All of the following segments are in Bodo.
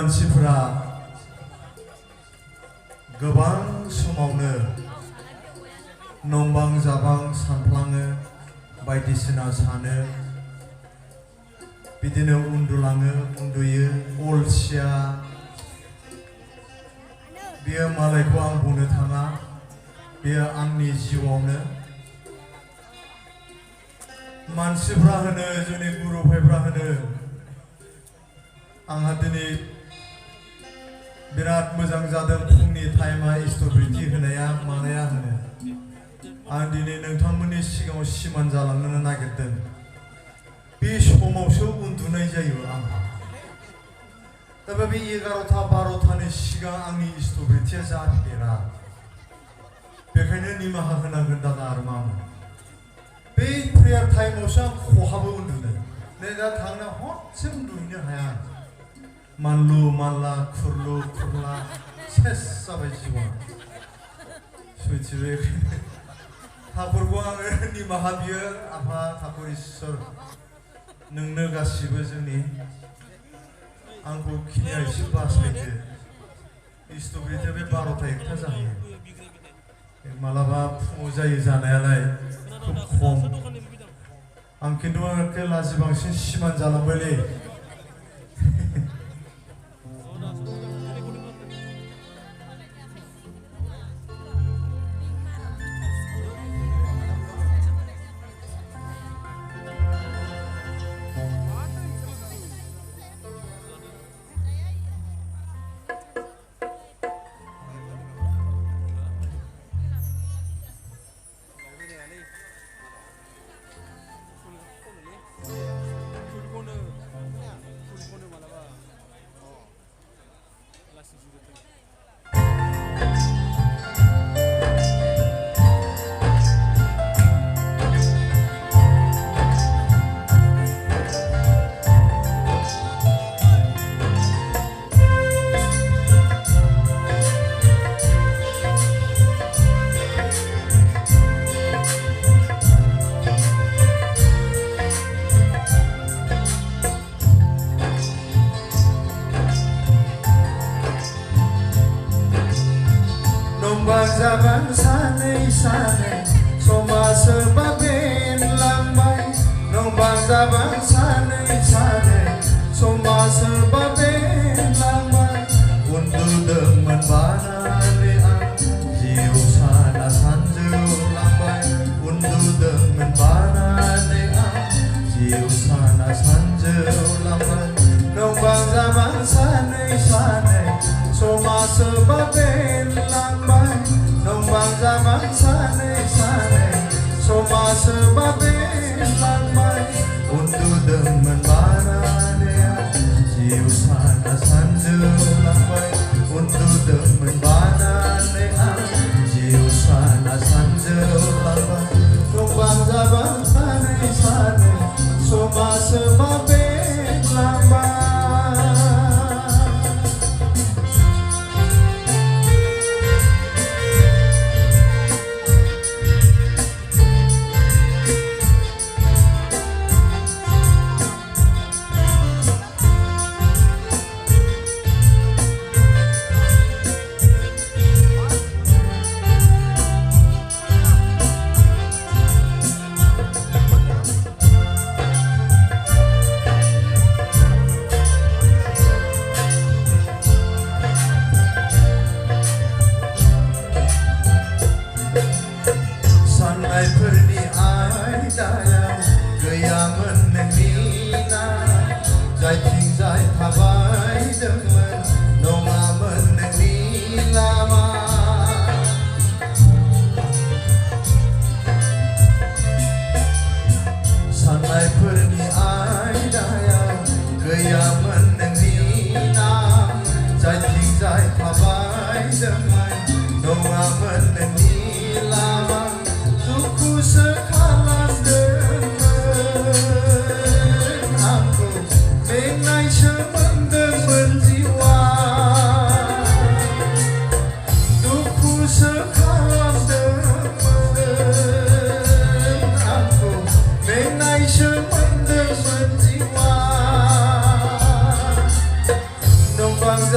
मानसिफोरा गोबां समावनो नंबां जाबां सानफ्लाङो बायदिसिना सानो बिदिनो उन्दुलाङो उन्दुयो अलसिया बियो मालायखौ आं बुंनो थाङा बियो आंनि जिउआवनो मानसिफ्रा होनो जोंनि गुरु भाइफ्रा होनो आंहा दिनै बिराद मोजां जादों फुंनि टाइमा स्ट'ब्रिथि होनाया मानाया होनो आं दिनै नोंथांमोननि सिगाङाव सिमान जालांनो नागिरदों बे समावसो उन्दुनाय जायो आंहा दा बे 11टा 12टानि सिगां आंनि स्ट'ब्रिथिया जाफेरा बेखायनो निमाहा होनांगोन दादा आरो मामोन बे प्रेयार टाइमावसो आं खहाबो उन्दुनो नै दा थांनो हरसे उन्दुहैनो हाया मानलु मानला खुरलु खुरला सेस जाबाय जिउआ सैथो ठाकुरखौ आङो निमाहा बियो आफा ठाकुर इसोर नोंनो गासिबो जोंनि आंखौ खिनिया एसे बासायदो स्ट'ब्रिथिया बे 12टा 1टा जाहैयो मालाबा फुङाव जायो जानायालाय खुब खम आं खिन्थु एखे लाजि बांसिन सिमान जालांबायलै Zaban sanay soma sebaben lambai nombang zaban sanay soma sebaben lambai undu demen banane ang jiu sana sanjeu lambai undu demen banane ang jiu sana sanjeu lambai nombang zaban sanay soma sebaben lambai nombang zaman sanay soma sebaben lambai undu demen banane jiu sana sanjeu lambai undu demen banane jiu sana sanjeu lambai nombang zaman sanay soma sebaben lambai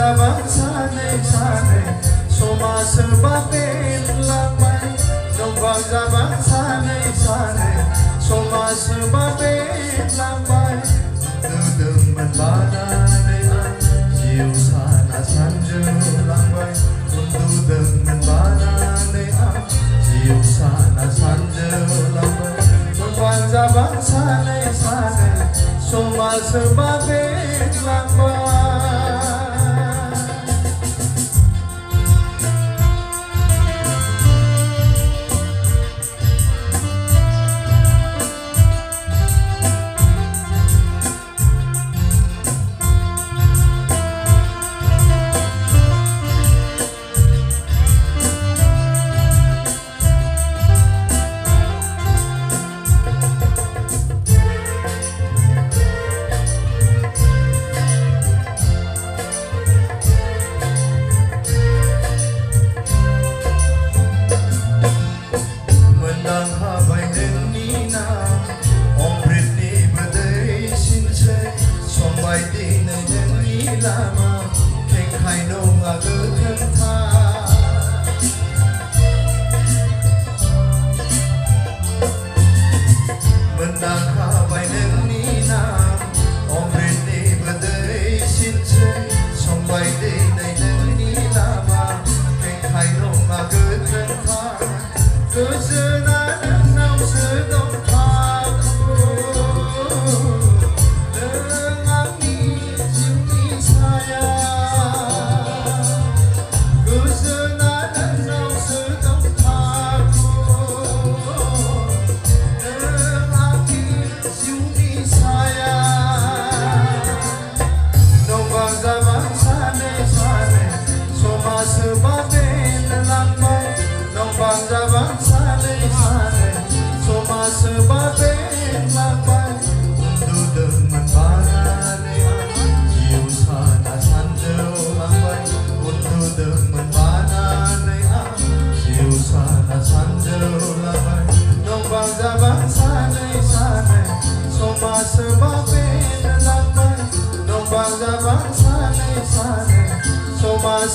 잡아 산에 산에 소마스바 벤랑바이 농방 잡아 산에 산에 소마스바 벤랑바이 뜨듬은 바다에 지우사나 산줄랑바이 뜨듬은 바다에 지우사나 산줄랑바이 농방 잡아 산에 산에 소마스바 벤랑바이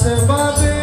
Sebab